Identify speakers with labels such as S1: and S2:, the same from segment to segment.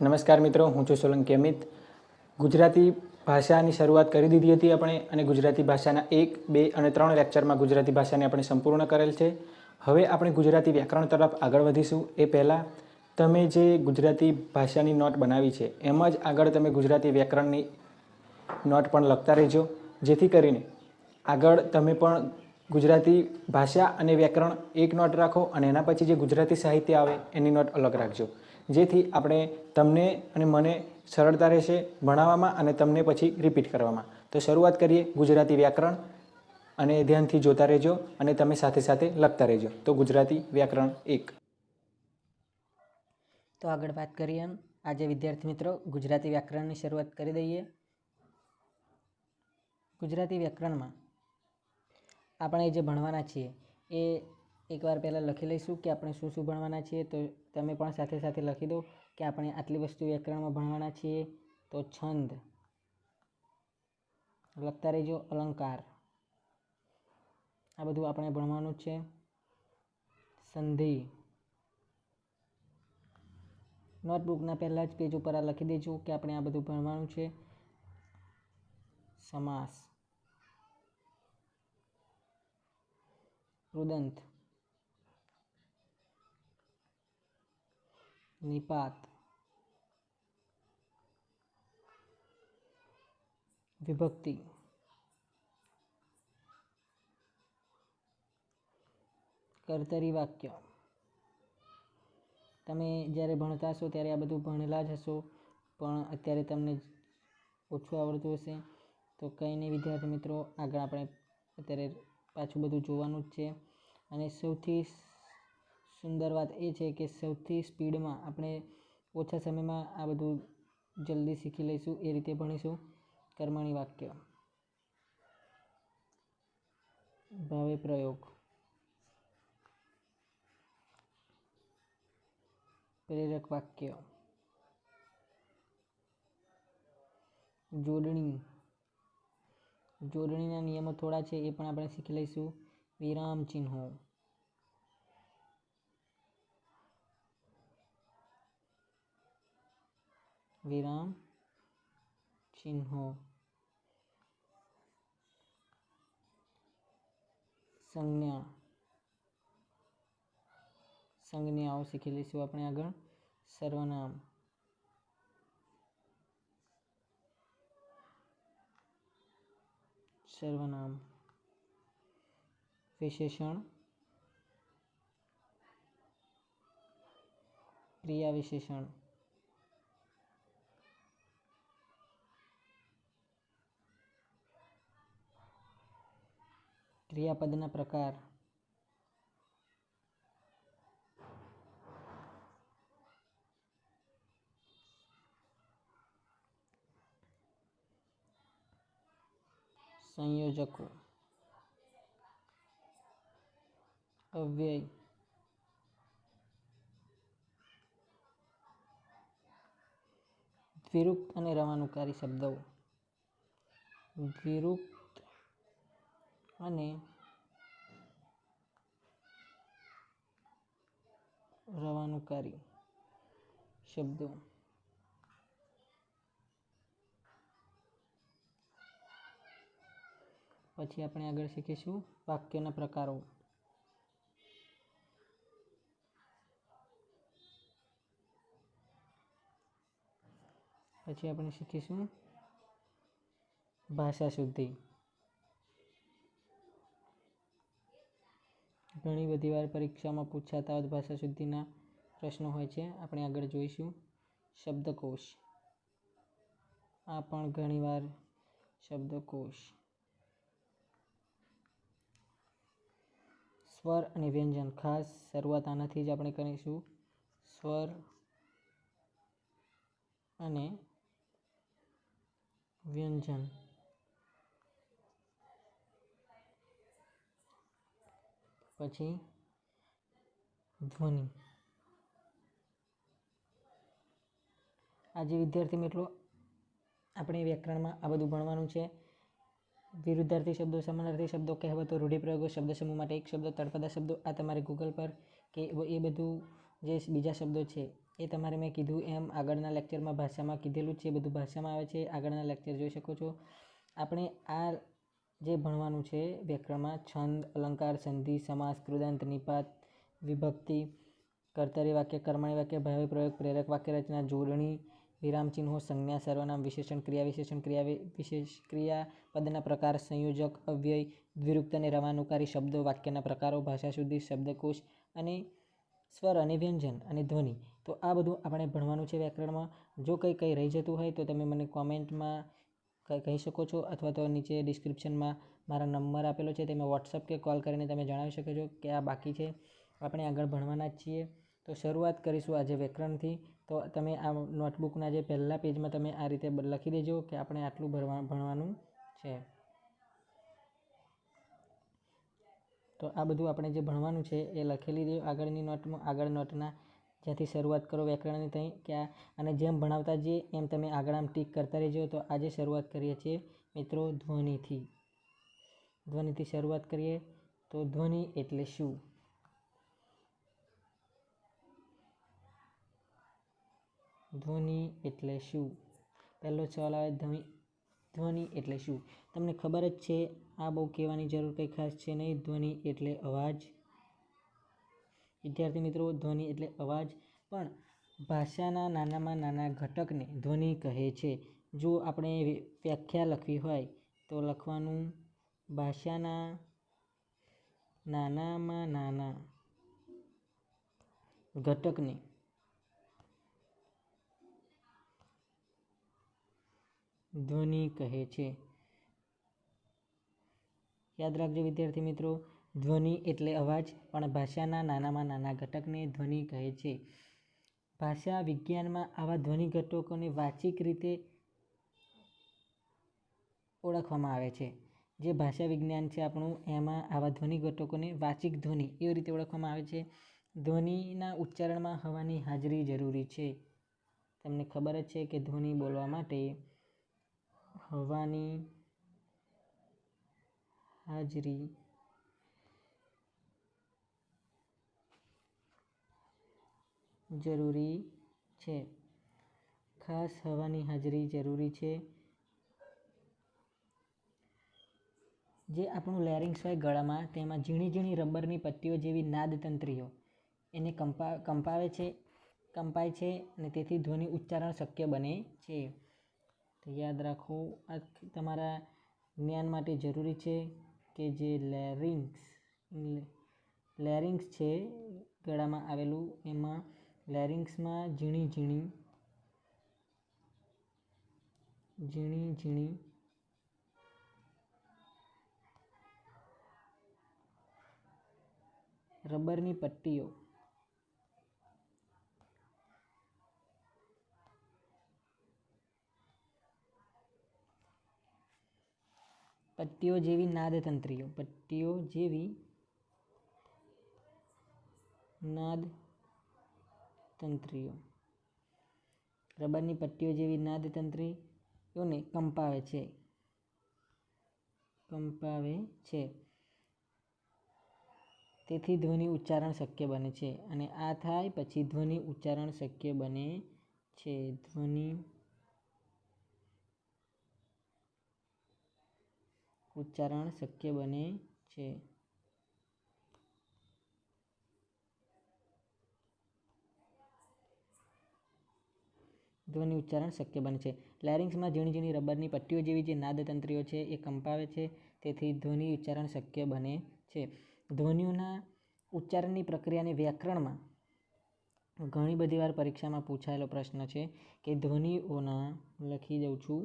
S1: નમસ્કાર મિત્રો, હું છું સોલંકી અમિત. ગુજરાતી ભાષાની શરૂઆત કરી દીધી હતી આપણે, અને ગુજરાતી ભાષાના 1, 2 અને 3 લેક્ચરમાં ગુજરાતી ભાષાને આપણે સંપૂર્ણ કરેલ છે. હવે આપણે ગુજરાતી વ્યાકરણ તરફ આગળ વધીશું. એ પહેલાં તમે જે ગુજરાતી ભાષાની નોટ બનાવી છે એમાં જ આગળ તમે ગુજરાતી વ્યાકરણની નોટ પણ લખતા રહેજો, જેથી કરીને આગળ તમે પણ ગુજરાતી ભાષા અને વ્યાકરણ એક નોટ રાખો અને એના પછી જે ગુજરાતી સાહિત્ય આવે એની નોટ અલગ રાખજો, જેથી આપણે તમને અને મને સરળતા રહેશે ભણાવવામાં અને તમને પછી રિપીટ કરવામાં. તો શરૂઆત કરીએ ગુજરાતી વ્યાકરણ, અને ધ્યાનથી જોતા રહેજો અને તમે સાથે સાથે લખતા રહેજો. તો ગુજરાતી વ્યાકરણ 1.
S2: તો આગળ વાત કરીએ આજે વિદ્યાર્થી મિત્રો ગુજરાતી વ્યાકરણની શરૂઆત કરી દઈએ. ગુજરાતી વ્યાકરણમાં આપણે જે ભણવાના છીએ એ એકવાર પહેલાં લખી લઈશું કે આપણે શું શું ભણવાના છીએ. તો તમે પણ સાથે સાથે લખી દો કે આપણે આટલી વસ્તુ વ્યાકરણમાં ભણવાના છીએ. તો છંદ લખતા રહેજો, અલંકાર આ બધું આપણે ભણવાનું છે. સંધિ નોટબુકના પહેલાં જ પેજ ઉપર આ લખી દેજો કે આપણે આ બધું ભણવાનું છે. સમાસ, રુદંત, નિપાત, વિભક્તિ, કર્તરી વાક્ય. તમે જ્યારે ભણતા હશો ત્યારે આ બધું ભણેલા જ હશો, પણ અત્યારે તમને ઓછું આવડતું હશે. તો કંઈ નહીં વિદ્યાર્થી મિત્રો, આગળ આપણે અત્યારે પાછું બધું જોવાનું જ છે. અને સૌથી સુંદર વાત એ છે કે સૌથી સ્પીડમાં આપણે ઓછા સમયમાં આ બધું જલ્દી શીખી લઈશું એ રીતે ભણીશું. કર્મણી વાક્ય, ભાવે પ્રયોગ, પ્રેરક વાક્ય, જોડણી. જોડણીના નિયમો થોડા છે એ પણ આપણે શીખી લઈશું. વિરામ ચિહ્નો, વિરામ ચિહ્નો, સંજ્ઞા. સંજ્ઞાઓ શીખી લઈશું આપણે આગળ. સર્વનામ, સર્વનામ, વિશેષણ, ક્રિયા વિશેષણ, ક્રિયાપદના પ્રકાર, સંયોજકો, અવ્યય, વિરુક્ત અને રવાનુકારી શબ્દો. વિરુક્ત અને રવાનુકારી શબ્દો. પછી આપણે આગળ શીખીશું વાક્યના પ્રકારો. પછી આપણે શીખીશું ભાષા શુદ્ધિ. ઘણી બધી વાર પરીક્ષામાં પૂછાતા ભાષા શુદ્ધિના પ્રશ્નો હોય છે, આપણે આગળ જોઈશું. શબ્દકોશ, આ પણ ઘણીવાર શબ્દકોશ. સ્વર અને વ્યંજન, ખાસ શરૂઆત આનાથી જ આપણે કરીશું. સ્વર અને વ્યંજન. પછી ધ્વનિ. આજે વિદ્યાર્થી મિત્રો આપણે વ્યાકરણમાં આ બધું ભણવાનું છે. વિરુદ્ધાર્થી શબ્દો, સમાનાર્થી શબ્દો, કહેવતો, રૂઢિપ્રયોગો, શબ્દ સમૂહ માટે એક શબ્દ, તળપદા શબ્દો. આ તમારે ગૂગલ પર કે એ બધું જે બીજા શબ્દો છે એ તમારે મેં કીધું એમ આગળના લેક્ચરમાં ભાષામાં કીધેલું છે, બધું ભાષામાં આવે છે. આગળના લેક્ચર જોઈ શકો છો. આપણે આ જે ભણવાનું છે વ્યાકરણમાં છંદ, અલંકાર, સંધિ, સમાસ, કૃદંત, નિપાત, વિભક્તિ, કર્તરી વાક્ય, કર્મણી વાક્ય, ભાવિ પ્રયોગ, પ્રેરક વાક્ય રચના, જોડણી, વિરામચિહ્નો, સંજ્ઞા, સર્વનામ, વિશેષણ, ક્રિયા, વિશેષ ક્રિયા, પદના પ્રકાર, સંયોજક, અવ્યય, દ્વિરુક્ત અને રવાનુકારી શબ્દો, વાક્યના પ્રકારો, ભાષા શુદ્ધિ, શબ્દકોશ અને સ્વર અને વ્યંજન અને ધ્વનિ. તો આ બધું આપણે ભણવાનું છે વ્યાકરણમાં. જો કંઈ રહી જતું હોય તો તમે મને કોમેન્ટમાં કહી શકો છો, અથવા તો નીચે ડિસ્ક્રિપ્શનમાં મારા નંબર આપેલો છે, તેમાં વોટ્સઅપ કે કોલ કરીને તમે જણાવી શકો છો કે આ બાકી છે. આપણે આગળ ભણવાના જ છીએ. તો શરૂઆત કરીશું આજે વ્યાકરણથી. તો તમે આ નોટબુકના જે પહેલા પેજમાં તમે આ રીતે લખી દેજો કે આપણે આટલું ભણવાનું છે. તો આ બધું આપણે જે ભણવાનું છે એ લખેલી દે આગળની નોટમાં. આગળ નોટના જ્યાંથી શરૂઆત કરો વ્યાકરણની ત્યાં કે અને જેમ ભણાવતા જઈએ એમ તમે આગળ આમ ટીક કરતા રહેજો. તો આજે શરૂઆત કરીએ છીએ મિત્રો ધ્વનિથી. ધ્વનિથી શરૂઆત કરીએ. તો ધ્વનિ એટલે શું? ધ્વનિ એટલે શું? પહેલો સવાલ આવે, ધ્વનિ એટલે શું? તમને ખબર જ છે, આ બહુ કહેવાની જરૂર કંઈ ખાસ છે નહીં. ધ્વનિ એટલે અવાજ. વિદ્યાર્થી મિત્રો, ધ્વનિ એટલે અવાજ. પણ ભાષાના નાનામાં નાના ઘટકને ધ્વનિ કહે છે. જો આપણે વ્યાખ્યા લખવી હોય તો લખવાનું ભાષાના નાનામાં નાના ઘટકને ધ્વનિ કહે છે. યાદ રાખજો વિદ્યાર્થી મિત્રો, ધ્વનિ એટલે અવાજ, પણ ભાષાના નાનામાં નાના ઘટકને ધ્વનિ કહે છે. ભાષા વિજ્ઞાનમાં આવા ધ્વનિ ઘટકોને વાચિક રીતે ઓળખવામાં આવે છે. જે ભાષા વિજ્ઞાન છે આપણું, એમાં આવા ધ્વનિ ઘટકોને વાચિક ધ્વનિ એવી રીતે ઓળખવામાં આવે છે. ધ્વનિના ઉચ્ચારણમાં હવાની હાજરી જરૂરી છે. તમને ખબર જ છે કે ધ્વનિ બોલવા માટે હવાની હાજરી જરૂરી છે. ખાસ હવાની હાજરી જરૂરી છે. જે આપણું લેરિંગ્સ હોય ગળામાં, તેમાં ઝીણી ઝીણી રબરની પટ્ટીઓ જેવી નાદતંત્રીઓ એને કંપાય છે અને તેથી ધ્વનિ ઉચ્ચારણ શક્ય બને છે. તો યાદ રાખો, આ તમારા જ્ઞાન માટે જરૂરી છે કે જે લેરિંગ્સ છે ગળામાં આવેલું, એમાં લેરિંગ્સમાં ઝીણી ઝીણી રબરની પટ્ટીઓ જેવી નાદતંત્રીઓ રબરની પટ્ટીઓ જેવી નાદતંત્રીઓને કંપાવે છે. તેથી ધ્વનિ ઉચ્ચારણ શક્ય બને છે. અને આ થાય પછી ધ્વનિ ઉચ્ચારણ શક્ય બને છે. ધ્વનિ ઉચ્ચારણ શક્ય બને છે. ધ્વનિ ઉચ્ચારણ શક્ય બને છે. લેરિંગ્સમાં ઝીણી ઝીણી રબરની પટ્ટીઓ જેવી જે નાદતંત્રીઓ છે એ કંપાવે છે. તેથી ધ્વનિ ઉચ્ચારણ શક્ય બને છે. ધ્વનિઓના ઉચ્ચારણની પ્રક્રિયાને વ્યાકરણમાં ઘણી બધી વાર પરીક્ષામાં પૂછાયેલો પ્રશ્ન છે કે ધ્વનિઓના, લખી દઉં છું,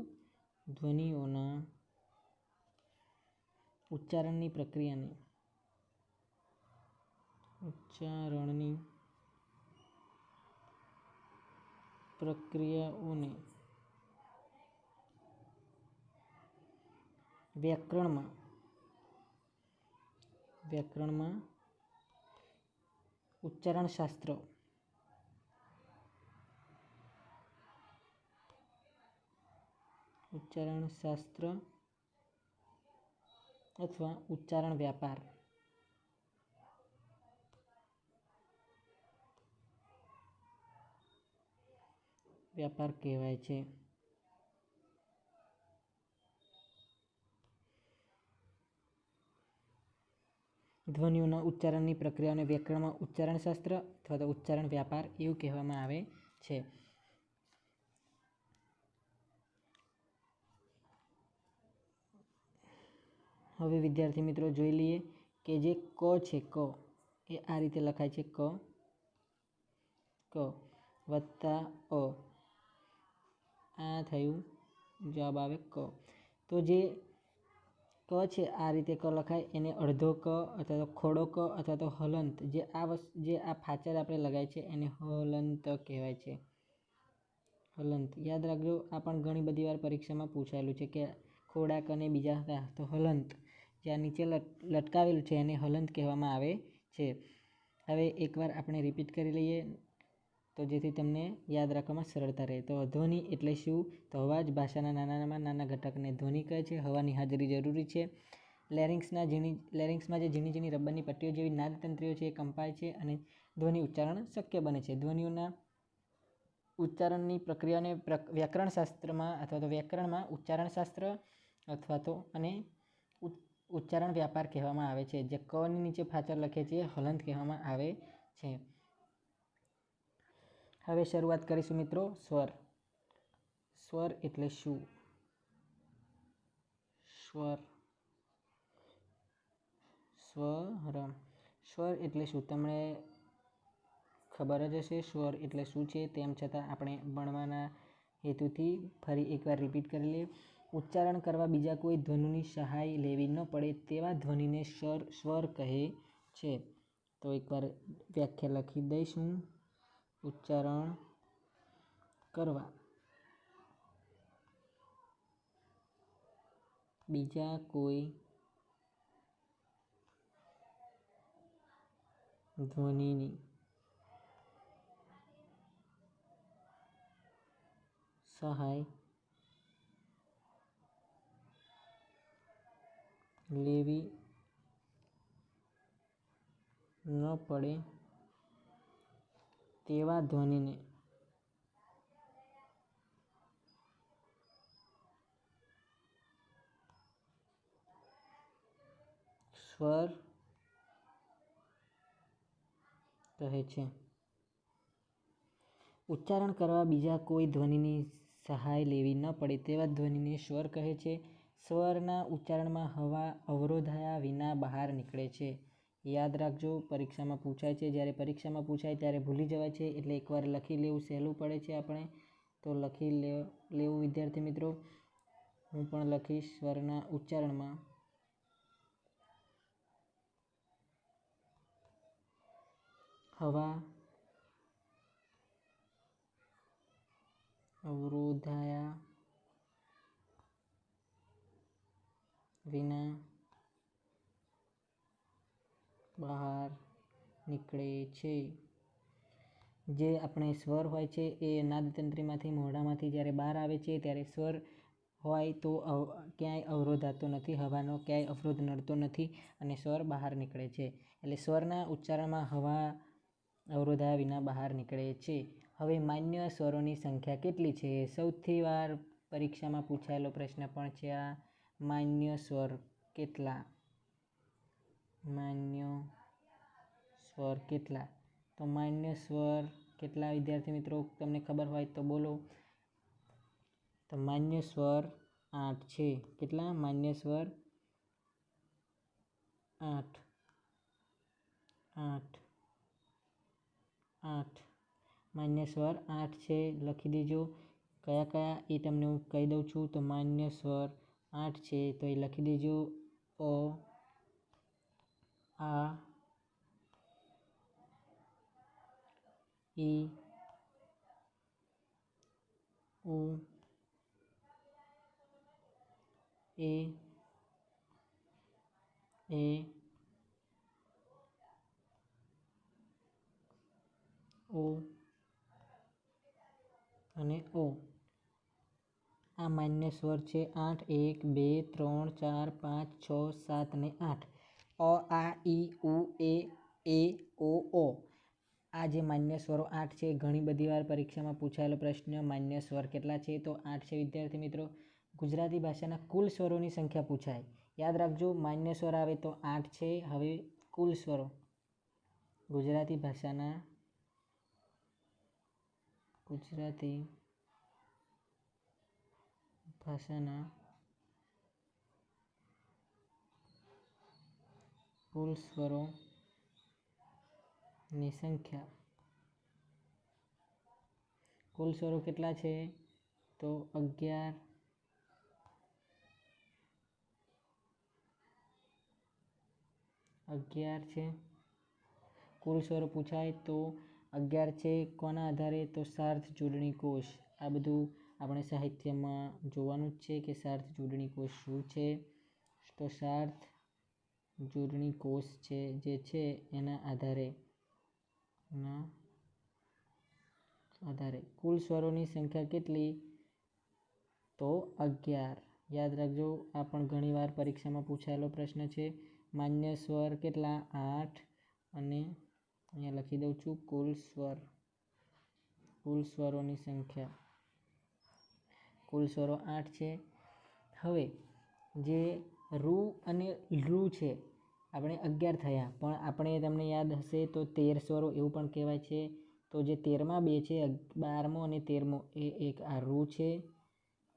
S2: ધ્વનિઓના ઉચ્ચારણની પ્રક્રિયાઓને વ્યાકરણમાં ઉચ્ચારણશાસ્ત્ર અથવા ઉચ્ચારણ વ્યાપાર વ્યાપાર કહેવાય છે. ધ્વનિઓના ઉચ્ચારણની પ્રક્રિયાને વ્યાકરણમાં ઉચ્ચારણશાસ્ત્ર અથવા તો ઉચ્ચારણ વ્યાપાર એવું કહેવામાં આવે છે. હવે વિદ્યાર્થી મિત્રો જોઈ લઈએ કે જે ક છે, ક એ આ રીતે લખાય છે, ક વત્તા અ, આ થયું જવાબ આવે ક. તો જે ક છે આ રીતે ક લખાય, એને અડધો ક અથવા તો ખોડો ક અથવા તો હલંત, જે આ ફાચર આપણે લગાય છે એને હલંત કહેવાય છે. હલંત યાદ રાખજો, આ પણ ઘણી બધી વાર પરીક્ષામાં પૂછાયેલું છે કે ખોડા ક ને બીજા હતા તો હલંત, જ્યાં નીચે લટકાવેલું છે એને હલંત કહેવામાં આવે છે. હવે એકવાર આપણે રિપીટ કરી લઈએ તો જેથી તમને યાદ રાખવામાં સરળતા રહે. તો ધ્વનિ એટલે શું? તો અવાજ ભાષાના નાનામાં નાના ઘટકને ધ્વનિ કહે છે. હવાની હાજરી જરૂરી છે. લેરિંગ્સમાં જે ઝીણી ઝીણી રબરની પટ્ટીઓ જેવી નાદતંત્રીઓ છે એ કંપાય છે અને ધ્વનિ ઉચ્ચારણ શક્ય બને છે. ધ્વનિઓના ઉચ્ચારણની પ્રક્રિયાને વ્યાકરણશાસ્ત્રમાં અથવા તો વ્યાકરણમાં ઉચ્ચારણશાસ્ત્ર અથવા તો અને ઉચ્ચારણ વ્યાપાર કહેવામાં આવે છે. જે કની નીચે ફાચર લખે છે હલંત કહેવામાં આવે છે. હવે શરૂઆત કરીશું મિત્રો સ્વર. સ્વર એટલે શું? સ્વર એટલે શું તમને ખબર જ હશે સ્વર એટલે શું છે. તેમ છતાં આપણે ભણવાના હેતુથી ફરી એકવાર રિપીટ કરી લઈએ. ઉચ્ચારણ કરવા બીજા કોઈ ધ્વનિની સહાય લેવી ન પડે તેવા ધ્વનિને સ્વર કહે છે. તો એકવાર વ્યાખ્યા લખી દઈશું. ઉચ્ચારણ કરવા બીજા કોઈ ધ્વનિની સહાય લેવી ન પડે તેવા ધ્વનિને સ્વર કહે છે. ઉચ્ચારણ કરવા બીજા કોઈ ધ્વનિની સહાય લેવી ન પડે તેવા ધ્વનિને સ્વર કહે છે. સ્વરના ઉચ્ચારણમાં હવા અવરોધાયા વિના બહાર નીકળે છે. યાદ રાખજો, પરીક્ષામાં પૂછાય છે. જ્યારે પરીક્ષામાં પૂછાય ત્યારે ભૂલી જવાય છે, એટલે એકવાર લખી લેવું સહેલું પડે છે. આપણે તો લખી લેવું વિદ્યાર્થી મિત્રો. હું પણ લખીશ. સ્વરના ઉચ્ચારણમાં હવા અવરોધાયા વિના બહાર નીકળે છે. જે આપણે સ્વર હોય છે એ નાદતંત્રીમાંથી મોઢામાંથી જ્યારે બહાર આવે છે ત્યારે સ્વર હોય તો ક્યાંય અવરોધાતો નથી, હવાનો ક્યાંય અવરોધ નડતો નથી અને સ્વર બહાર નીકળે છે. એટલે સ્વરના ઉચ્ચારણમાં હવા અવરોધાયા વિના બહાર નીકળે છે. હવે માન્ય સ્વરોની સંખ્યા કેટલી છે? સૌથી વાર પરીક્ષામાં પૂછાયેલો પ્રશ્ન પણ છે આ. માન્ય સ્વર કેટલા? માન્ય સ્વર કેટલા? તો માન્ય સ્વર કેટલા વિદ્યાર્થી મિત્રો તમને ખબર હોય તો બોલો. તો માન્ય સ્વર 8 છે. કેટલા માન્ય સ્વર? 8. માન્ય સ્વર 8 છે. લખી દેજો કયા કયા એ તમને હું કહી દઉં છું. તો માન્ય સ્વર 8 છે તો એ લખી દેજો. અ, આ, ઈ, ઉ, એ, ઓ અને ઓ. આ માન્ય સ્વર છે 8. 1, 2, 3, 4, 5, 6, 7 અને 8. અ, આ, ઈ, ઉ, એ, ઓ, ઓ. આ જે માન્ય સ્વરો 8 છે, ઘણી બધી વાર પરીક્ષામાં પૂછાયેલો પ્રશ્ન, માન્ય સ્વર કેટલા છે? તો 8 છે વિદ્યાર્થી મિત્રો. ગુજરાતી ભાષાના કુલ સ્વરોની સંખ્યા પૂછાય, યાદ રાખજો. માન્ય સ્વર આવે તો 8 છે. હવે કુલ સ્વરો ગુજરાતી ભાષાના કુલ સ્વરોની સંખ્યા. કુલ સ્વરો કેટલા છે? તો 11 છે. કુલ સ્વરો પૂછાય તો 11 છે. કોના આધારે? તો સાર્થ જોડણી કોષ. આ બધું આપણે સાહિત્યમાં જોવાનું જ છે કે સાર્થ જોડણી કોષ શું છે. તો સાર્થ જોડણી કોષ છે જે છે એના આધારે કુલ સ્વરોની સંખ્યા કેટલી? તો 11. યાદ રાખજો, આ પણ ઘણીવાર પરીક્ષામાં પૂછાયેલો પ્રશ્ન છે. માન્ય સ્વર કેટલા? 8. અને અહીંયા લખી દઉં છું કુલ સ્વરોની સંખ્યા. કુલ સ્વરો 8 છે. હવે જે રૂ અને લૃ છે, આપણે 11 થયા, પણ આપણે તમને યાદ હશે તો 13 સ્વરો એવું પણ કહેવાય છે. તો જે 13માં 2 છે, 12મો અને 13મો, એ એક આ રૂ છે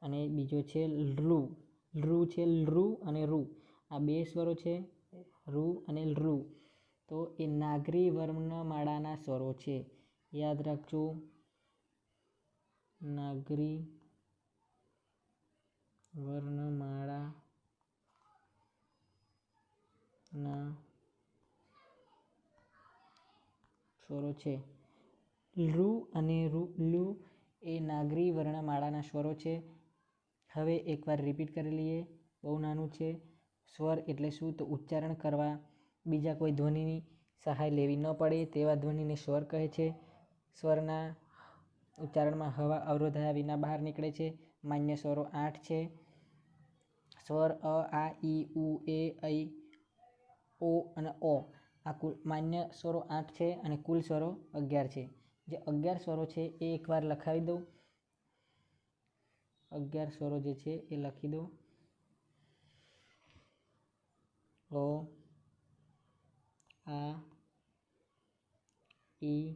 S2: અને બીજો છે લૃ. લૃ છે લૃ અને રૂ, આ 2 સ્વરો છે, રૂ અને લૃ. તો એ નાગરી વર્ણમાળાના સ્વરો છે. યાદ રાખજો, નાગરી વર્ણમાળાના સ્વરો છે. લૃ અને લુ એ નાગરી વર્ણમાળાના સ્વરો છે. હવે એકવાર રિપીટ કરી લઈએ, બહુ નાનું છે. સ્વર એટલે શું? તો ઉચ્ચારણ કરવા બીજા કોઈ ધ્વનિની સહાય લેવી ન પડે તેવા ધ્વનિને સ્વર કહે છે. સ્વરના ઉચ્ચારણમાં હવા અવરોધાયા વિના બહાર નીકળે છે. માન્ય સ્વરો 8 છે. સ્વર અ, આ, ઈ, ઉ, એ, ઐ, ઓ અને ઓ. આ કુલ માન્ય સ્વરો 8 છે અને કુલ સ્વરો 11 છે. જે 11 સ્વરો છે એ એકવાર લખાવી દઉં. 11 સ્વરો જે છે એ લખી દો. અ, આ, ઈ,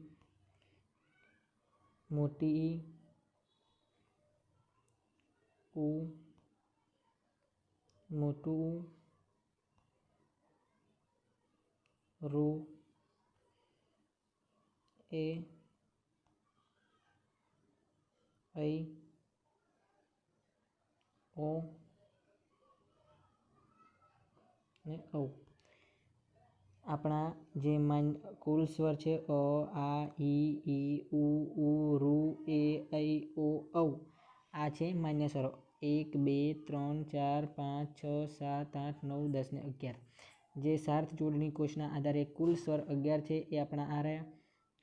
S2: મોટી ઈ, ઉ, મોટું ઉ, રૂ, એ, ઐ, ઓ ને ઔ. આપણા જે કુલ સ્વર છે અ, આ, ઈ, ઉ, રૂ, એ, ઐ, ઓ, ઔ. આ છે માન્ય સ્વરો. 1 2 3 4 5 6 7 8 9 10 ને 11. જે સાર્થ જોડણી કોષના આધારે કુલ સ્વર 11 છે એ આપણા આ રહ્યા.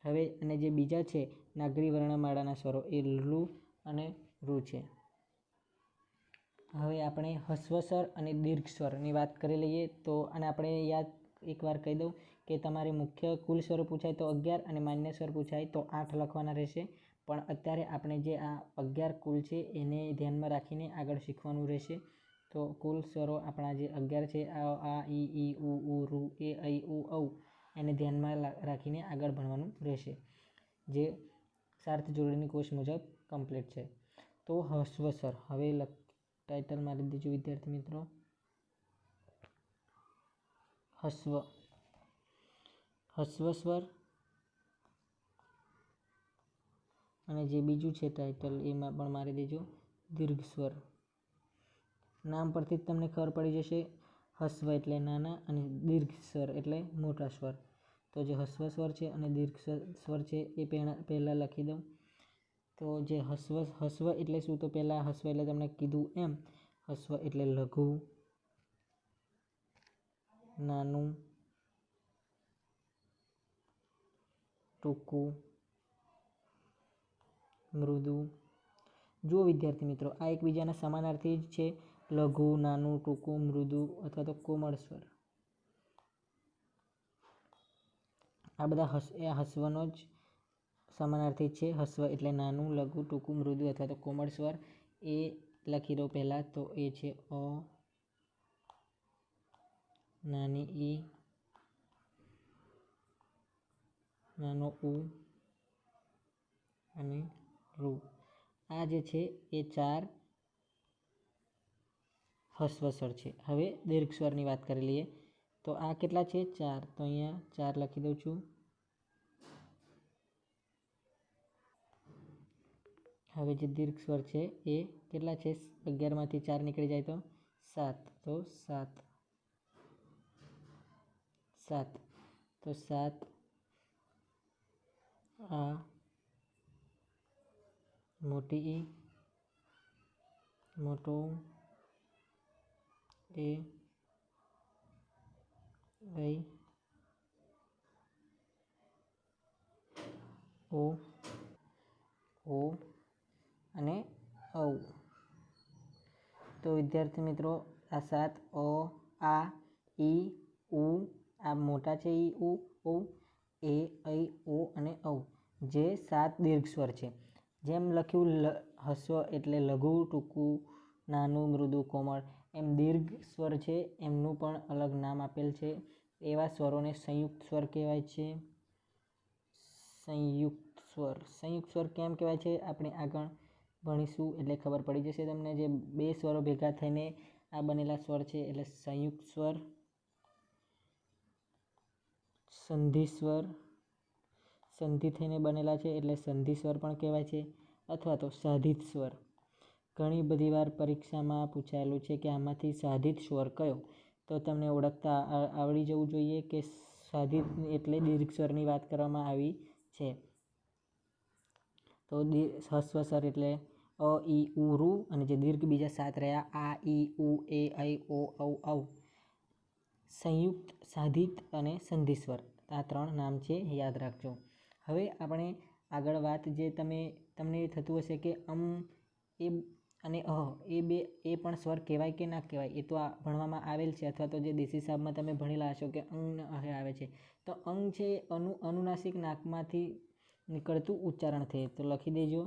S2: હવે અને જે બીજા છે નાગરી વર્ણમાળાના સ્વરો, એ લૃ અને રૂ છે. હવે આપણે હસ્વ સ્વર અને દીર્ઘ સ્વરની વાત કરી લઈએ. તો અને આપણે યાદ એકવાર કહી દઉં કે તમારે મુખ્ય કુલ સ્વરો પૂછાય તો 11 અને માન્ય સ્વર પૂછાય તો 8 લખવાના રહેશે. પણ અત્યારે આપણે જે આ 11 કુલ છે એને ધ્યાનમાં રાખીને આગળ શીખવાનું રહેશે. તો કુલ સ્વરો આપણા જે 11 છે, આ, ઈ, ઉ, રૂ, એ, ઐ, ઓ, ઔ, એને ધ્યાનમાં રાખીને આગળ ભણવાનું રહેશે, જે સાર્થ જોડણી કોષ મુજબ કમ્પ્લીટ છે. તો હસ્વ સ્વર. હવે ટાઇટલ મારી દેજો વિદ્યાર્થી મિત્રો. હસ્વ સ્વર. અને જે બીજું છે ટાઇટલ એમાં પણ મારી દેજો દીર્ઘ સ્વર. નામ પરથી જ તમને ખબર પડી જશે. હસ્વ એટલે નાના અને દીર્ઘ સ્વર એટલે મોટા સ્વર. તો જે હસ્વ સ્વર છે અને દીર્ઘ સ્વર છે એ પહેલાં લખી દઉં. તો જે હસ્વ એટલે શું? તો પહેલાં હસ્વ એટલે તમને કીધું એમ, હસ્વ એટલે લઘુ, નાનું, ટૂંકું, મૃદુ. જુઓ વિદ્યાર્થી મિત્રો, આ એકબીજાના સમાનાર્થી જ છે. લઘુ, નાનું, ટૂંકું, મૃદુ અથવા તો કોમળ સ્વર. આ બધા એ હસ્વનો જ સમાનાર્થી છે. હસ્વ એટલે નાનું, લઘુ, ટૂંકું, મૃદુ અથવા તો કોમળ સ્વર. એ લખી દો પહેલાં, તો એ છે અ, નાની ઈ, નાનો ઉ અને રૂ. આ જે છે એ 4 હસ્વ સ્વર છે. હવે દીર્ઘ સ્વરની વાત કરી લઈએ. તો આ કેટલા છે? 4. તો અહીંયા 4 લખી દઉં છું. હવે જે દીર્ઘ સ્વર છે એ કેટલા છે? 11માંથી 4 નીકળી જાય તો 7. તો 7. તો 7 આ, મોટી ઈ, મોટો એ, ऐ, ઓ અને ઔ. તો વિદ્યાર્થી મિત્રો, આ 7 અ, આ, ઈ, ઉ, આ મોટા છે ઈ, ઉ, ઓ, એ, ऐ, ઓ અને ઔ, જે 7 દીર્ઘ સ્વર છે. જેમ લખ્યું હસ્વ એટલે લઘુ, ટૂંકું, નાનું, મૃદુ, કોમળ, એમ દીર્ઘ સ્વર છે એમનું પણ અલગ નામ આપેલ છે. એવા સ્વરોને સંયુક્ત સ્વર કહેવાય છે. સંયુક્ત સ્વર કેમ કહેવાય છે આપણે આગળ ભણીશું એટલે ખબર પડી જશે તમને. જે 2 સ્વરો ભેગા થઈને આ બનેલા સ્વર છે એટલે સંયુક્ત સ્વર. સંધિ સ્વર, સંધિ થઈને બનેલા છે એટલે સંધિ સ્વર પણ કહેવાય છે, અથવા તો સાધિત સ્વર. ઘણી બધી વાર પરીક્ષામાં પૂછાયેલું છે કે આમાંથી સાધિત સ્વર કયો? તો તમને ઓળખતા આવડી જવું જોઈએ કે સાધિત એટલે દીર્ઘ સ્વરની વાત કરવામાં આવી છે. તો હસ્વ સ્વર એટલે અ, ઈ, ઉ, રૂ, અને જે દીર્ઘ બીજા 7 રહ્યા આ, ઈ, ઉ, એ, ऐ, ઓ, ઔ, ઔ. સંયુક્ત, સાધિત અને સંધિ સ્વર, આ 3 નામ છે, યાદ રાખજો. હવે આપણે આગળ વાત જે તમને થતું હશે કે એ અને એ પણ સ્વર કહેવાય કે ના કહેવાય, એ તો આ ભણવામાં આવેલ છે, અથવા તો જે દેશી સાહેબમાં તમે ભણેલા હશો કે અંગ આવે છે. તો અંગ છે અનુનાસિક નાકમાંથી નીકળતું ઉચ્ચારણ છે. તો લખી દેજો,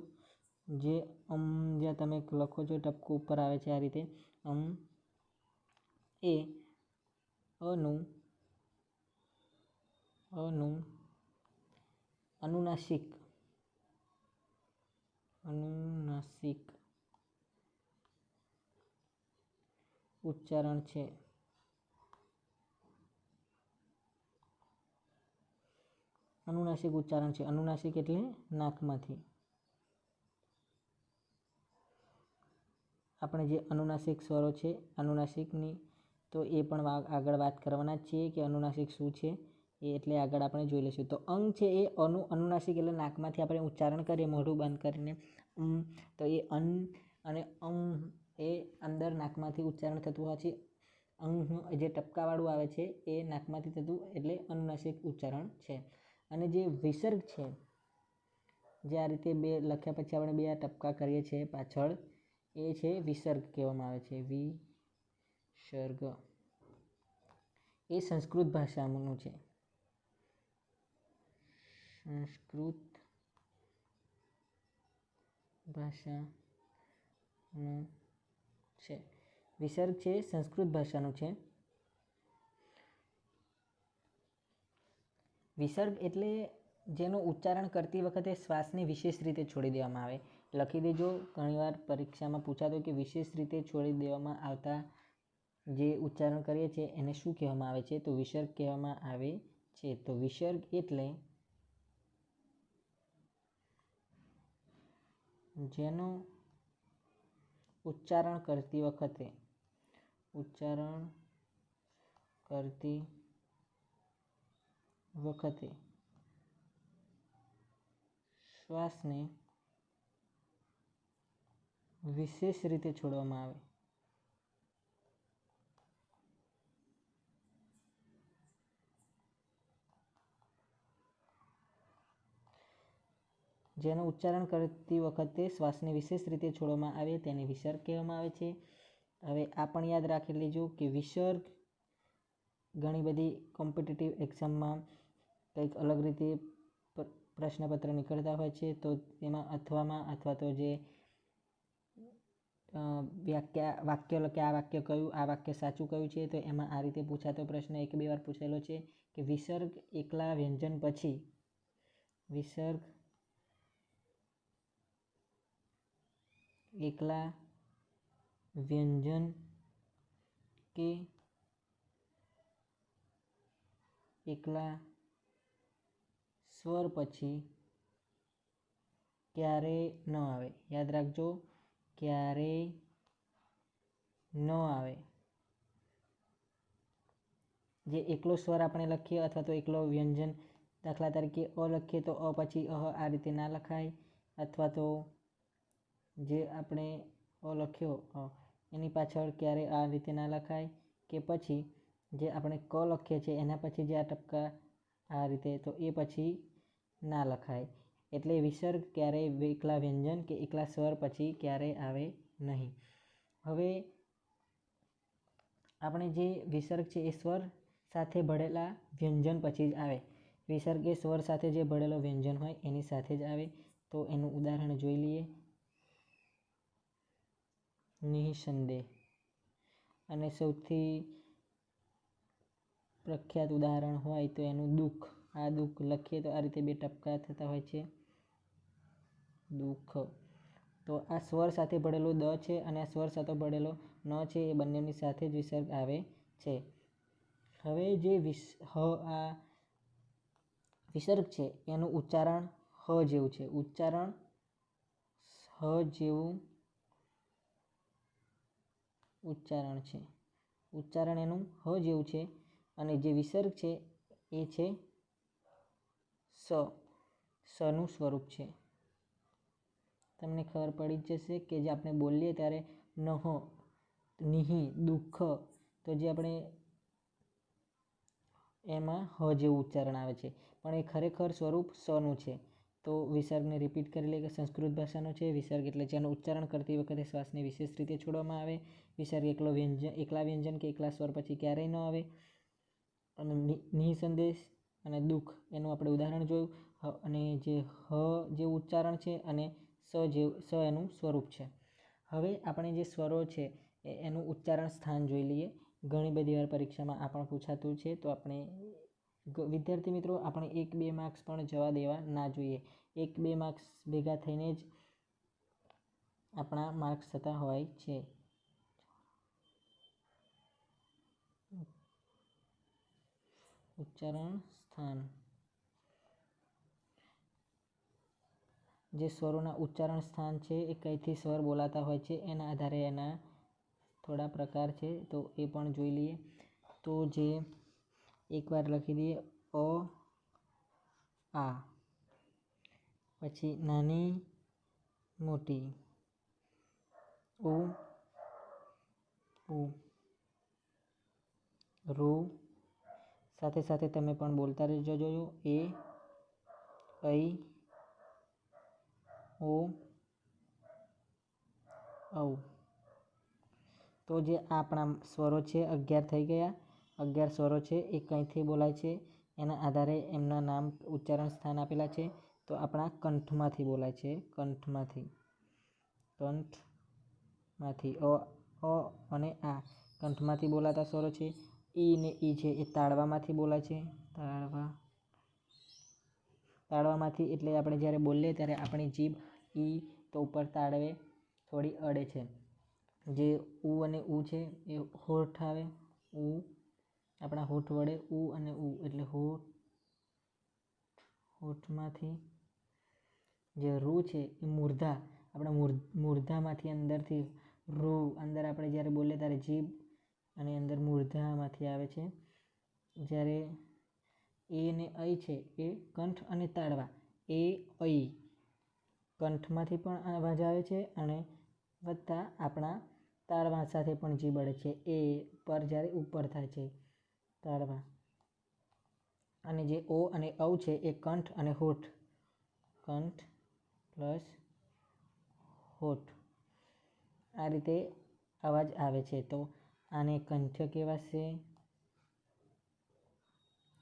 S2: જે જ્યાં તમે લખો છો ટપકું ઉપર આવે છે આ રીતે, એ અનુનાસિક ઉચ્ચારણ છે. અનુનાસિક ઉચ્ચારણ છે. અનુનાસિક એટલે નાકમાંથી. આપણે જે અનુનાસિક સ્વરો છે અનુનાસિકની, તો એ પણ આગળ વાત કરવાના જ છીએ કે અનુનાસિક શું છે એ, એટલે આગળ આપણે જોઈ લઈશું. તો અંગ છે એ અનુનાસિક એટલે નાકમાંથી આપણે ઉચ્ચારણ કરીએ મોઢું બંધ કરીને, તો એ અન અને એ અંદર નાકમાંથી ઉચ્ચારણ થતું હોય છે. અંગ જે ટપકાવાળું આવે છે એ નાકમાંથી થતું એટલે અનુનાસિક ઉચ્ચારણ છે. અને જે વિસર્ગ છે, જે આ રીતે 2 લખ્યા પછી આપણે 2 આ ટપકા કરીએ છીએ પાછળ, એ છે વિસર્ગ કહેવામાં આવે છે. વિસર્ગ એ સંસ્કૃત ભાષાનું છે. સંસ્કૃત ભાષાનું છે. વિસર્ગ છે સંસ્કૃત ભાષાનું છે. વિસર્ગ એટલે જેનું ઉચ્ચારણ કરતી વખતે શ્વાસને વિશેષ રીતે છોડી દેવામાં આવે. લખી દેજો, ઘણીવાર પરીક્ષામાં પૂછાતો કે વિશેષ રીતે છોડી દેવામાં આવતા જે ઉચ્ચારણ કરીએ છીએ એને શું કહેવામાં આવે છે? તો વિસર્ગ કહેવામાં આવે છે. તો વિસર્ગ એટલે જેનું ઉચ્ચારણ કરતી વખતે શ્વાસને વિશેષ રીતે છોડવામાં આવે. જેનું ઉચ્ચારણ કરતી વખતે શ્વાસને વિશેષ રીતે છોડવામાં આવે તેને વિસર્ગ કહેવામાં આવે છે. હવે આ પણ યાદ રાખી લેજો કે વિસર્ગ ઘણી બધી કોમ્પિટિટિવ એક્ઝામમાં કંઈક અલગ રીતે પ્રશ્નપત્ર નીકળતા હોય છે, તો તેમાં અથવા તો જે વાક્ય લખે આ વાક્ય કયું, આ વાક્ય સાચું કયું છે, તો એમાં આ રીતે પૂછાતો પ્રશ્ન 1-2 વાર પૂછેલો છે કે વિસર્ગ એકલા વ્યંજન પછી વિસર્ગ એકલા વ્યંજન કે એકલા સ્વર પછી ક્યારેય ન આવે. યાદ રાખજો, ક્યારેય ન આવે. જે એકલો સ્વર આપણે લખીએ અથવા તો એકલો વ્યંજન, દાખલા તરીકે અ લખીએ તો અ પછી આ રીતે ના લખાય, અથવા તો જે આપણે અ લખ્યો એની પાછળ ક્યારે આ રીતે ના લખાય, કે પછી જે આપણે ક લખીએ છીએ એના પછી જે આ ટપકા આ રીતે, તો એ પછી ના લખાય. એટલે વિસર્ગ ક્યારેય એકલા વ્યંજન કે એકલા સ્વર પછી ક્યારેય આવે નહીં. હવે આપણે જે વિસર્ગ છે એ સ્વર સાથે ભળેલા વ્યંજન પછી જ આવે. વિસર્ગ એ સ્વર સાથે જે ભળેલો વ્યંજન હોય એની સાથે જ આવે. તો એનું ઉદાહરણ જોઈ લઈએ. નિઃસંદેહ. અને સૌથી પ્રખ્યાત ઉદાહરણ હોય તો એનું દુઃખ. આ દુઃખ લખીએ તો આ રીતે 2 ટપકા થતા હોય છે, દુઃખ. તો આ સ્વર સાથે ભળેલો દ છે અને આ સ્વર સાથે ભળેલો ન છે, એ બંનેની સાથે જ વિસર્ગ આવે છે. હવે જે આ વિસર્ગ છે એનું ઉચ્ચારણ હ જેવું છે. ઉચ્ચારણ હ જેવું ઉચ્ચારણ છે. ઉચ્ચારણ એનું હ જેવું છે. અને જે વિસર્ગ છે એ છે સનું સ્વરૂપ છે. તમને ખબર પડી જ જશે કે જે આપણે બોલીએ ત્યારે નહ, નિહિ, દુઃખ, તો જે આપણે એમાં હ જેવું ઉચ્ચારણ આવે છે, પણ એ ખરેખર સ્વરૂપ સનું છે. તો વિસર્ગને રિપીટ કરી લઈએ કે સંસ્કૃત ભાષાનો છે વિસર્ગ એટલે જેનું ઉચ્ચારણ કરતી વખતે શ્વાસને વિશેષ રીતે છોડવામાં આવે. વિસર્ગ એકલા વ્યંજન કે એકલા સ્વર પછી ક્યારેય ન આવે. અને નિઃસંદેશ અને દુઃખ એનું આપણે ઉદાહરણ જોયું. અને જે હ જેવું ઉચ્ચારણ છે અને સ એનું સ્વરૂપ છે. હવે આપણે જે સ્વરો છે એનું ઉચ્ચારણ સ્થાન જોઈ લઈએ. ઘણી બધી વાર પરીક્ષામાં આ પણ પૂછાતું છે, તો આપણે વિદ્યાર્થી મિત્રો આપણે 1-2 માર્ક્સ પણ જવા દેવા ના જોઈએ. 1-2 માર્ક્સ ભેગા થઈને જ આપણા માર્ક્સ થતા હોય છે. ઉચ્ચારણ સ્થાન. જે સ્વરોના ઉચ્ચારણ સ્થાન છે એ કઈથી સ્વર બોલાતા હોય છે એના આધારે એના થોડા પ્રકાર છે, તો એ પણ જોઈ લઈએ. તો જે એકવાર લખી દઈએ આ, પછી નાની મોટી, રૂ, સાથે સાથે તમે પણ બોલતા રહેજો. ઐ, ઓ, ઔ. તો જે આપણા સ્વરો છે 11 થઈ ગયા. 11 સ્વરો છે એ કંઈથી બોલાય છે એના આધારે એમના નામ ઉચ્ચારણ સ્થાન આપેલા છે. તો આપણા કંઠમાંથી બોલાય છે, કંઠમાંથી અ અને આ કંઠમાંથી બોલાતા સ્વરો છે. ઈ ને ઈ છે એ તાળવામાંથી બોલાય છે, તાળવામાંથી. એટલે આપણે જ્યારે બોલીએ ત્યારે આપણી જીભ ઈ તો ઉપર તાળવે થોડી અડે છે. જે ઉ અને ઉ છે એ હોઠ આવે, આપણા હોઠ વડે અને એટલે હોઠમાંથી. જે રૂ છે એ મૂર્ધા, આપણા મૂર્ધામાંથી અંદરથી રૂ, અંદર આપણે જ્યારે બોલીએ ત્યારે જીભ અને અંદર મૂર્ધામાંથી આવે છે. જ્યારે એ ને ઐ છે એ કંઠ અને તાળવા, ઐ કંઠમાંથી પણ અવાજ આવે છે અને વત્તા આપણા તાળવા સાથે પણ જીભ અડે છે. એ પર જ્યારે ઉપર થાય છે તાળવા. અને જે ઓ અને ઔ છે એ કંઠ અને હોઠ, કંઠ પ્લસ હોઠ, આ રીતે અવાજ આવે છે. તો આને કંઠ્ય કહેવાશે.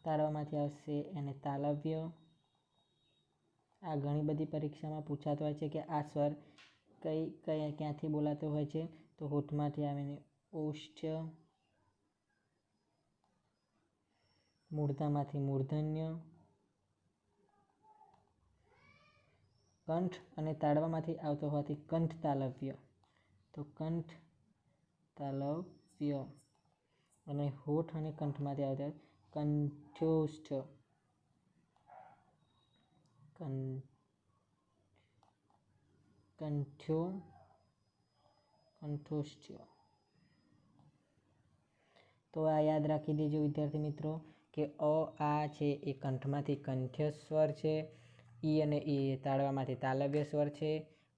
S2: તાળવામાંથી આવશે એને તાલવ્ય. આ ઘણી બધી પરીક્ષામાં પૂછાતો હોય છે કે આ સ્વર ક્યાંથી બોલાતો હોય છે, તો હોઠમાંથી આવીને ઓષ્ઠ, મૂર્ધામાંથી મૂર્ધન્ય, કંઠ અને તાળવામાંથી આવતો હોવાથી કંઠ તાલવ્ય, તો કંઠ તાલવ્ય. અને હોઠ અને કંઠમાંથી આવતા કંઠ્યોષ્ઠ, કંઠોષ્ઠ. તો આ યાદ રાખી દેજો વિદ્યાર્થી મિત્રો કે આ છે એ કંઠમાંથી કંઠ્ય સ્વર છે, ઈ અને ઈ તાળવામાંથી તાલવ્ય સ્વર છે,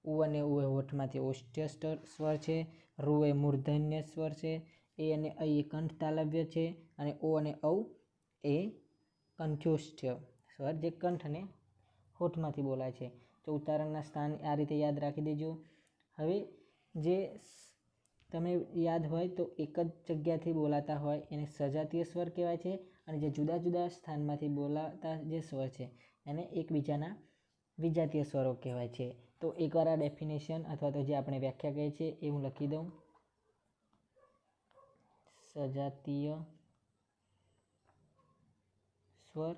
S2: ઉ અને ઉ એ હોઠમાંથી ઓષ્ઠ્ય સ્વર છે, રૂ એ મૂર્ધન્ય સ્વર છે, એ અને એ કંઠ તાલવ્ય છે, અને ઓ અને ઔ એ કંઠ્યોષ્ઠ્ય સ્વર જે કંઠ અને હોઠમાંથી બોલાય છે. તો ઉચ્ચારણના સ્થાન આ રીતે યાદ રાખી દેજો. હવે જે તમે યાદ હોય તો એક જ જગ્યાથી બોલાતા હોય એને સજાતીય સ્વર કહેવાય છે, અને જે જુદા જુદા સ્થાનમાંથી બોલાતા જે સ્વર છે એને એકબીજાના વિજાતીય સ્વરો કહેવાય છે. તો એકવાર આ ડેફિનેશન અથવા તો જે આપણે વ્યાખ્યા કહીએ છીએ એ હું લખી દઉં. સજાતીય સ્વર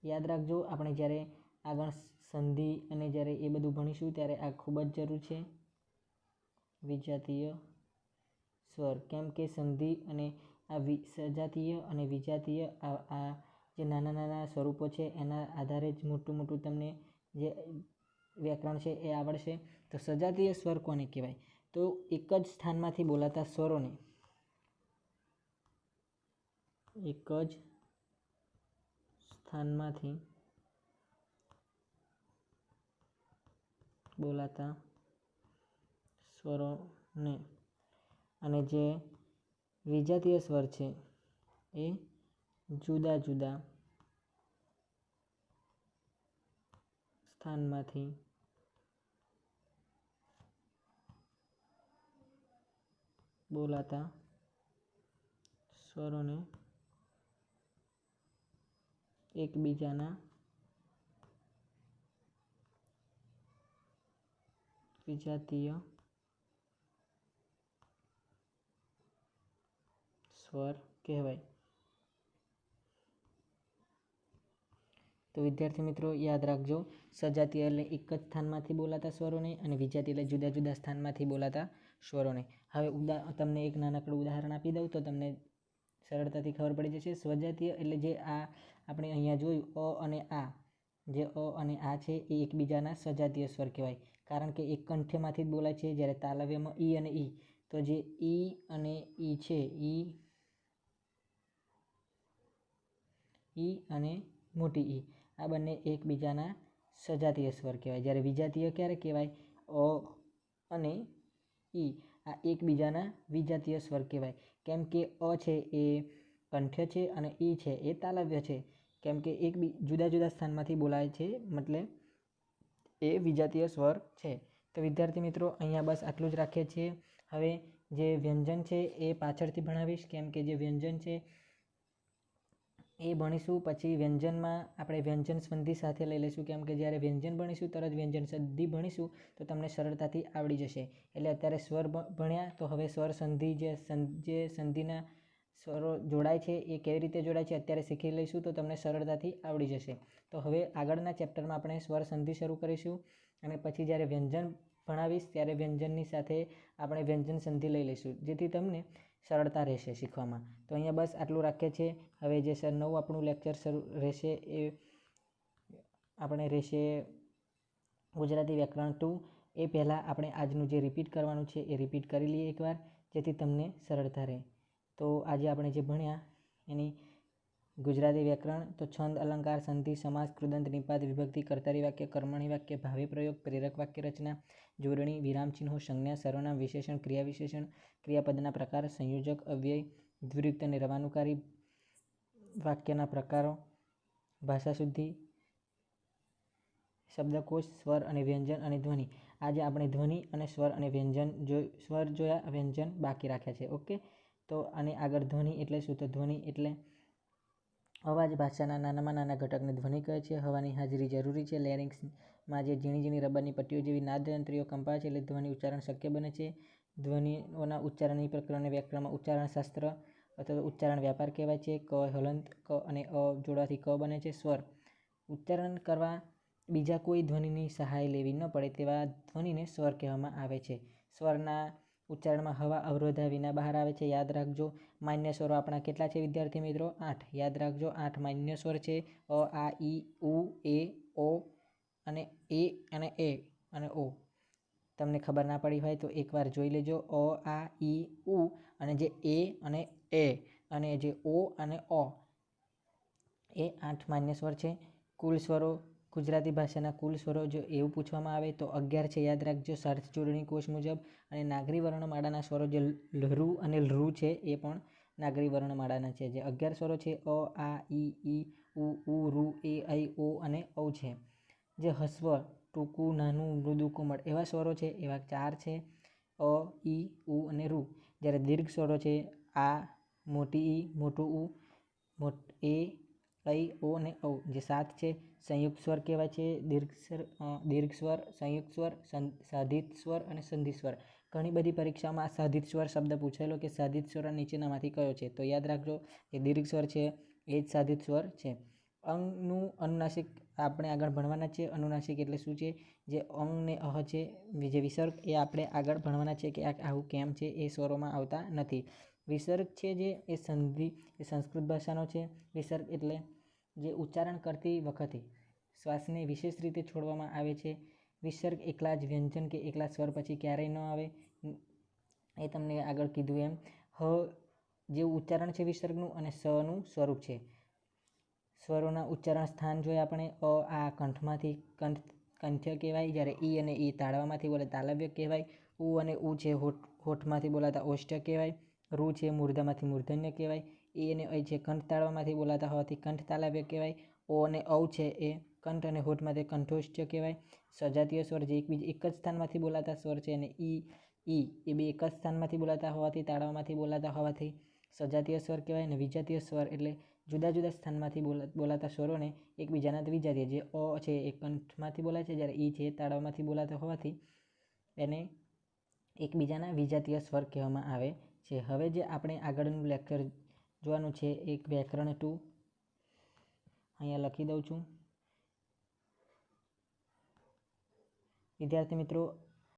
S2: યાદ રાખજો. આપણે જ્યારે આગળ સંધિ અને જ્યારે એ બધું ભણીશું ત્યારે આ ખૂબ જ જરૂર છે. વિજાતીય સ્વર, કેમ કે સંધિ અને આ સજાતીય અને વિજાતીય આ જે નાના નાના સ્વરૂપો છે એના આધારે જ મોટું મોટું તમને જે વ્યાકરણ છે એ આવડશે. તો સજાતીય સ્વર કોને કહેવાય? તો એક જ સ્થાનમાંથી બોલાતા સ્વરોને એક જ સ્થાનમાંથી બોલાતા સ્વરોને, અને જે વિજાતીય સ્વર છે એ જુદા જુદા સ્થાનમાંથી બોલાતા સ્વરોને એકબીજાના વિજાતીય સ્વર કહેવાય. તો વિદ્યાર્થી મિત્રો યાદ રાખજો, સજાતીય એટલે એક જ સ્થાનમાંથી બોલાતા સ્વરોને, અને વિજાતીય એટલે જુદા જુદા સ્થાનમાંથી બોલાતા સ્વરોને. હવે તમને એક નાનકડું ઉદાહરણ આપી દઉં તો તમને સરળતાથી ખબર પડી જશે. સ્વજાતીય એટલે જે આ આપણે અહીંયા જોયું અ અને આ, જે અ અને આ છે એ એકબીજાના સજાતીય સ્વર કહેવાય, કારણ કે એક કંઠ્યમાંથી જ બોલાય છે. જ્યારે તાલવ્યમાં ઈ અને ઈ, તો જે ઈ અને ઈ છે, ઈ અને મોટી ઈ, આ બંને એકબીજાના સજાતીય સ્વર કહેવાય. જ્યારે વિજાતીય ક્યારે કહેવાય? અ અને ઈ આ એકબીજાના વિજાતીય સ્વર કહેવાય. કેમ કે અ છે એ કંઠ્ય છે અને ઈ છે એ તાલવ્ય છે. કેમ કે જુદા જુદા સ્થાનમાંથી બોલાય છે, મતલબ એ વિજાતીય સ્વર છે. તો વિદ્યાર્થી મિત્રો અહીંયા બસ આટલું જ રાખીએ છીએ. હવે જે વ્યંજન છે એ પાછળથી ભણાવીશ, કેમ કે જે વ્યંજન છે એ ભણીશું. પછી વ્યંજનમાં આપણે વ્યંજન સંધિ સાથે લઈ લઈશું, કેમ કે જ્યારે વ્યંજન ભણીશું તરત વ્યંજન સંધિ ભણીશું તો તમને સરળતાથી આવડી જશે. એટલે અત્યારે સ્વર ભણ્યા, તો હવે સ્વર સંધિ જે સંધિના સ્વરો જોડાય છે એ કેવી રીતે જોડાય છે અત્યારે શીખી લઈશું તો તમને સરળતાથી આવડી જશે. તો હવે આગળના ચેપ્ટરમાં આપણે સ્વર સંધિ શરૂ કરીશું, અને પછી જ્યારે વ્યંજન ભણાવીશ ત્યારે વ્યંજનની સાથે આપણે વ્યંજન સંધિ લઈ લઈશું, જેથી તમને સરળતા રહેશે શીખવામાં. તો અહીંયા બસ આટલું રાખીએ છીએ. હવે જે નવું આપણું લેક્ચર શરૂ રહેશે એ આપણે રહેશે ગુજરાતી વ્યાકરણ 2. એ પહેલાં આપણે આજનું જે રિપીટ કરવાનું છે એ રિપીટ કરી લઈએ એકવાર, જેથી તમને સરળતા રહે. તો આજે આપણે જે ભણ્યા એની ગુજરાતી વ્યાકરણ, તો છંદ, અલંકાર, સંધિ, સમાસ, કૃદંત, નિપાત, વિભક્તિ, કર્તારી વાક્ય, કર્મણી વાક્ય, ભાવે પ્રયોગ, પ્રેરક વાક્ય રચના, જોડણી, વિરામચિહ્નો, સંજ્ઞા, સર્વનામ, વિશેષણ, ક્રિયા વિશેષણ, ક્રિયાપદના પ્રકાર, સંયોજક, અવ્યય, દ્વિરુક્ત અને રવાનુકારી, વાક્યના પ્રકારો, ભાષા શુદ્ધિ, શબ્દકોશ, સ્વર અને વ્યંજન અને ધ્વનિ. આજે આપણે ધ્વનિ અને સ્વર અને વ્યંજન સ્વર જોયા, વ્યંજન બાકી રાખ્યા છે. ઓકે, તો આને આગળ ધ્વનિ એટલે શું? તો ધ્વનિ એટલે અવાજ ભાષાના નાનામાં નાના ઘટકને ધ્વનિ કહે છે. હવાની હાજરી જરૂરી છે. લેરિંક્સમાં જે ઝીણી ઝીણી રબરની પટ્ટીઓ જેવી નાદતંત્રીઓ કંપાય છે એટલે ધ્વનિ ઉચ્ચારણ શક્ય બને છે. ધ્વનિઓના ઉચ્ચારણની પ્રક્રિયાને વ્યાકરણમાં ઉચ્ચારણશાસ્ત્ર અથવા તો ઉચ્ચારણ વ્યાપાર કહેવાય છે. ક, હલંત ક અને અ જોડવાથી ક બને છે. સ્વર ઉચ્ચારણ કરવા બીજા કોઈ ધ્વનિની સહાય લેવી ન પડે તેવા ધ્વનિને સ્વર કહેવામાં આવે છે. સ્વરના ઉચ્ચારણમાં હવા અવરોધા વિના બહાર આવે છે. યાદ રાખજો, માન્ય સ્વરો આપણા કેટલા છે વિદ્યાર્થી મિત્રો? 8. યાદ રાખજો, 8 માન્ય સ્વર છે. અ, આ, ઈ, ઉ, એ, ઓ અને એ અને એ અને ઓ. તમને ખબર ના પડી હોય તો એકવાર જોઈ લેજો. અ, આ, ઈ, ઉ અને જે એ અને એ અને જે ઓ અને અ એ 8 માન્ય સ્વર છે. કુલ સ્વરો ગુજરાતી ભાષાના કુલ સ્વરો જો એવું પૂછવામાં આવે તો 11 છે. યાદ રાખજો શર્ત જોડણી કોષ મુજબ. અને નાગરી વર્ણમાળાના સ્વરો જે લહરુ અને લૃ છે એ પણ નાગરી વર્ણમાળાના છે. જે 11 સ્વરો છે અ, આ, ઈ, ઉ, ઋ, એ, ઐ, ઓ અને ઔ છે. જે હસ્વ, ટૂંકું, નાનું, મૃદુ, કોમળ એવા સ્વરો છે એવા 4 છે અ, ઈ, ઉ અને ઋ. જ્યારે દીર્ઘ સ્વરો છે આ, મોટી ઈ, મોટું ઉ, એ, ઐ, ઓ અને ઔ જે 7 છે. સંયુક્ત સ્વર કહેવાય છે દીર્ઘ સ્વર, સંયુક્ત સ્વર, સાધિત સ્વર અને સંધિ સ્વર. ઘણી બધી પરીક્ષામાં સાધિત સ્વર શબ્દ પૂછેલો કે સાધિત સ્વર નીચેનામાંથી કયો છે? તો યાદ રાખજો એ દીર્ઘ સ્વર છે એ જ સાધિત સ્વર છે. અંગનું અનુનાસિક આપણે આગળ ભણવાના છે. અનુનાસિક એટલે શું છે? જે અંગ ને અહ છે જે વિસર્ગ એ આપણે આગળ ભણવાના છે કે આવું કેમ છે એ સ્વરોમાં આવતા નથી. વિસર્ગ છે જે એ સંધિ એ સંસ્કૃત ભાષાનો છે. વિસર્ગ એટલે જે ઉચ્ચારણ કરતી વખતે શ્વાસને વિશેષ રીતે છોડવામાં આવે છે. વિસર્ગ એકલા જ વ્યંજન કે એકલા સ્વર પછી ક્યારેય ન આવે. એ તમને આગળ કીધું એમ. હ જેવું ઉચ્ચારણ છે વિસર્ગનું અને સનું સ્વરૂપ છે. સ્વરોના ઉચ્ચારણ સ્થાન જોઈએ આપણે. અ, આ કંઠમાંથી કંઠ્ય કહેવાય. જ્યારે ઈ અને ઈ તાળવામાંથી બોલે તાલવ્ય કહેવાય. ઉ અને ઉ છે હોઠમાંથી બોલાતા ઓષ્ઠ્ય કહેવાય. ઋ છે મૂર્ધામાંથી મૂર્ધન્ય કહેવાય. એ અને ઐ છે કંઠ તાળવામાંથી બોલાતા હોવાથી કંઠ તાલવ્ય કહેવાય. ઓ અને ઔ છે એ કંઠ અને હોઠમાંથી કંઠોષ્ઠ્ય કહેવાય. સજાતીય સ્વર જે એક જ સ્થાનમાંથી બોલાતા સ્વર છે અને ઈ એ બે એક જ સ્થાનમાંથી બોલાતા હોવાથી તાળવામાંથી બોલાતા હોવાથી સજાતીય સ્વર કહેવાય. અને વિજાતીય સ્વર એટલે જુદા જુદા સ્થાનમાંથી બોલાતા સ્વરોને એકબીજાના દ્વિજાતીય. જે અ છે એ કંઠમાંથી બોલાય છે, જ્યારે ઈ છે તાળવામાંથી બોલાતા હોવાથી એને એકબીજાના વિજાતીય સ્વર કહેવામાં આવે છે. હવે જે આપણે આગળનું લેક્ચર જોવાનું છે એક વ્યાકરણ 2 અહીંયા લખી દઉં છું. વિદ્યાર્થી મિત્રો